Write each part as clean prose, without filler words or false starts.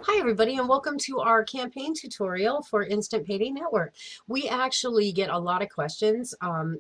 Hi everybody, and welcome to our campaign tutorial for Instant Payday Network. We actually get a lot of questions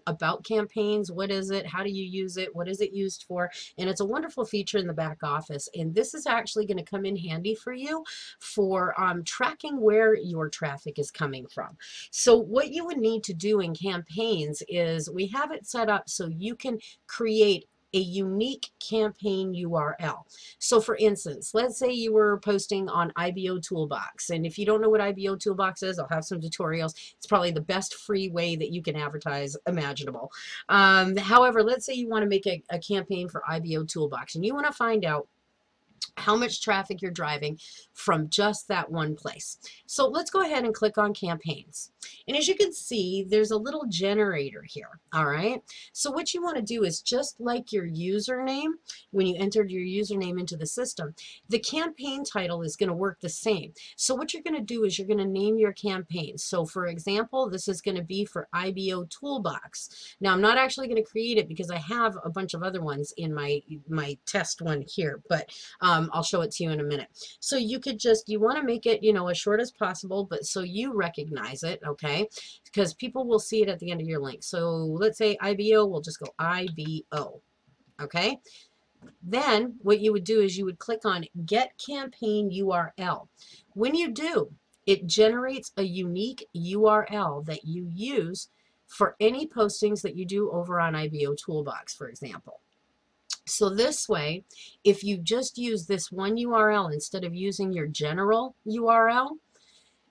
about campaigns. What is it? How do you use it? What is it used for? And it's a wonderful feature in the back office. And this is actually going to come in handy for you for tracking where your traffic is coming from. So what you would need to do in campaigns is we have it set up so you can create a unique campaign URL. So for instance, let's say you were posting on IBO Toolbox. And if you don't know what IBO Toolbox is, I'll have some tutorials. It's probably the best free way that you can advertise imaginable. However, let's say you want to make a campaign for IBO Toolbox and you want to find out how much traffic you're driving from just that one place. So let's go ahead and click on campaigns. And as you can see, there's a little generator here. All right. So what you want to do is just like your username, when you entered your username into the system, the campaign title is going to work the same. So what you're going to do is you're going to name your campaign. So for example, this is going to be for IBO Toolbox. Now I'm not actually going to create it because I have a bunch of other ones in my test one here, but I'll show it to you in a minute. So you could just, you want to make it, as short as possible, but so you recognize it, okay? Because people will see it at the end of your link. So let's say IBO, we'll just go IBO, okay? Then what you would do is you would click on Get Campaign URL. When you do, it generates a unique URL that you use for any postings that you do over on IBO Toolbox, for example. So this way, if you just use this one URL instead of using your general URL,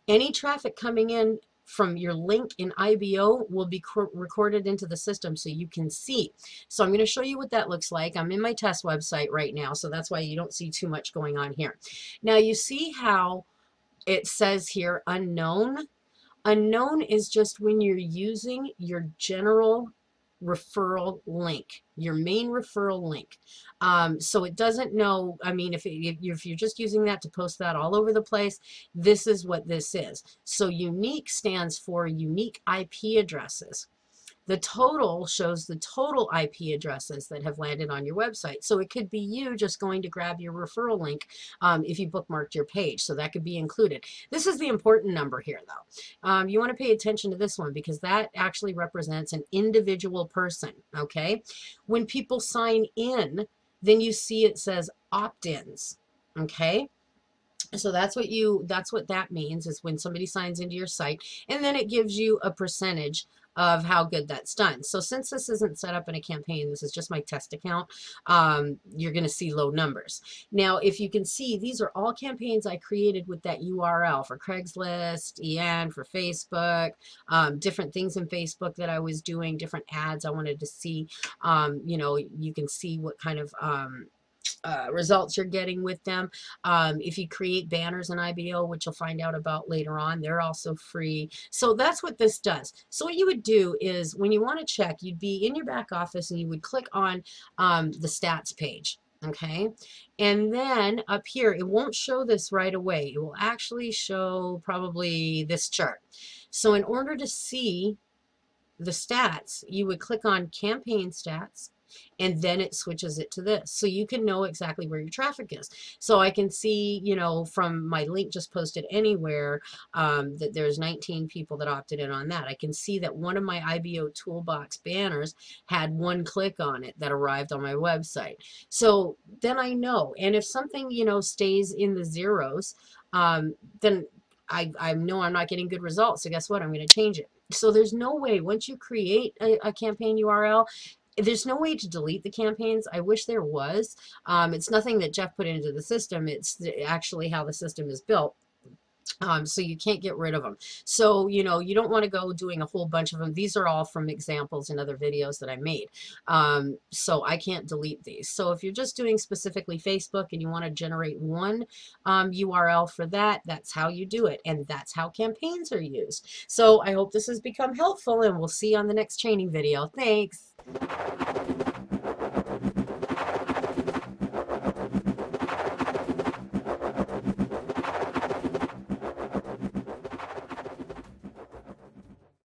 any traffic coming in from your link in IBO will be recorded into the system so you can see. So I'm going to show you what that looks like. I'm in my test website right now, so that's why you don't see too much going on here. Now you see how it says here unknown. Unknown is just when you're using your general referral link, your main referral link. So it doesn't know, I mean, if you're just using that to post that all over the place, this is what this is. So unique stands for unique IP addresses. The total shows the total IP addresses that have landed on your website. So it could be you just going to grab your referral link if you bookmarked your page. So that could be included. This is the important number here, though. You want to pay attention to this one because that actually represents an individual person, okay? When people sign in, then you see it says opt-ins, okay? So that's what that means is when somebody signs into your site, and then it gives you a percentage of how good that's done. So since this isn't set up in a campaign, this is just my test account, you're going to see low numbers. Now, if you can see, these are all campaigns I created with that URL for Craigslist, EN, for Facebook, different things in Facebook that I was doing, different ads I wanted to see. You can see what kind of results you're getting with them. If you create banners in IBO, which you'll find out about later on, they're also free. So that's what this does. So what you would do is when you want to check, you'd be in your back office and you would click on the stats page. Okay, and then up here, it won't show this right away. It will actually show probably this chart. So in order to see the stats, you would click on campaign stats, and then it switches it to this. So you can know exactly where your traffic is. So I can see, from my link just posted anywhere, that there's 19 people that opted in on that. I can see that one of my IBO Toolbox banners had one click on it that arrived on my website. So then I know. And if something, stays in the zeros, then I know I'm not getting good results. So guess what? I'm going to change it. So there's no way, once you create a campaign URL, there's no way to delete the campaigns. I wish there was. It's nothing that Jeff put into the system. It's actually how the system is built. So you can't get rid of them. So, you don't want to go doing a whole bunch of them. These are all from examples in other videos that I made. So I can't delete these. So if you're just doing specifically Facebook and you want to generate one URL for that, that's how you do it. And that's how campaigns are used. So I hope this has become helpful, and we'll see you on the next training video. Thanks.